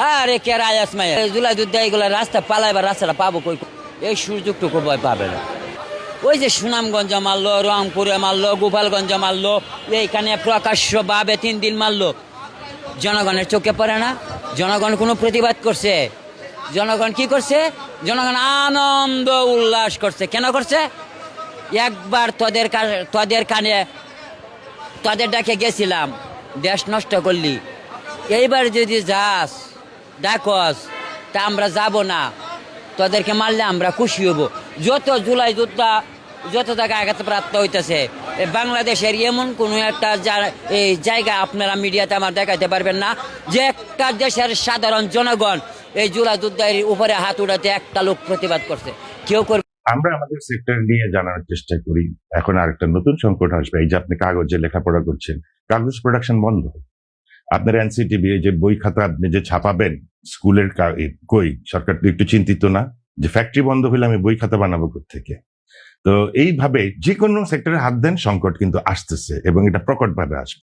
আরে কে রায়াস মাই জুলাই দুধ এগুলো রাস্তা পালাইবার রাস্তাটা পাবো কই? এই সুযোগটুকু ভয় পাবে না। ওই যে সুনামগঞ্জ মারলো, রংপুরে মারলো, গোপালগঞ্জ মারলো, এইখানে প্রকাশ্যভাবে 3 দিন মারলো। জনগণের চোখে পড়ে না? জনগণ কোনো প্রতিবাদ করছে? জনগণ কি করছে? জনগণ আনন্দ উল্লাস করছে। কেন করছে? একবার তোদের কানে তোদের ডাকে গেছিলাম, দেশ নষ্ট করলি, এইবার যদি যাস ডাকস তা আমরা যাব না, তোদেরকে মারলে আমরা খুশি হব। যত জুলাই যোদ্ধা যত জায়গায় আঘাতপ্রাপ্ত হইতেছে, বাংলাদেশের এমন কোনো একটা এই জায়গা আপনারা মিডিয়াতে আমার দেখাইতে পারবেন না যে একটা দেশের সাধারণ জনগণ এই জুলাই যোদ্ধার উপরে হাত উঠাতে একটা লোক প্রতিবাদ করছে। কেউ করবে? আমরা আমাদের সেক্টর নিয়ে জানার চেষ্টা করি। এখন আরেকটা নতুন সংকট আসবে। এই যে আপনি কাগজে লেখাপড়া করছেন, কাগজ প্রোডাকশন বন্ধ। আপনার এনসিটিভি যে বই খাতা আপনি যে ছাপাবেন স্কুলের কই, সরকার তো একটু চিন্তিত না যে ফ্যাক্টরি বন্ধ হলে আমি বই খাতা বানাবো থেকে? তো এইভাবে যে কোনো সেক্টরে হাত দেন, সংকট কিন্তু আসতেছে এবং এটা প্রকটভাবে আসবে।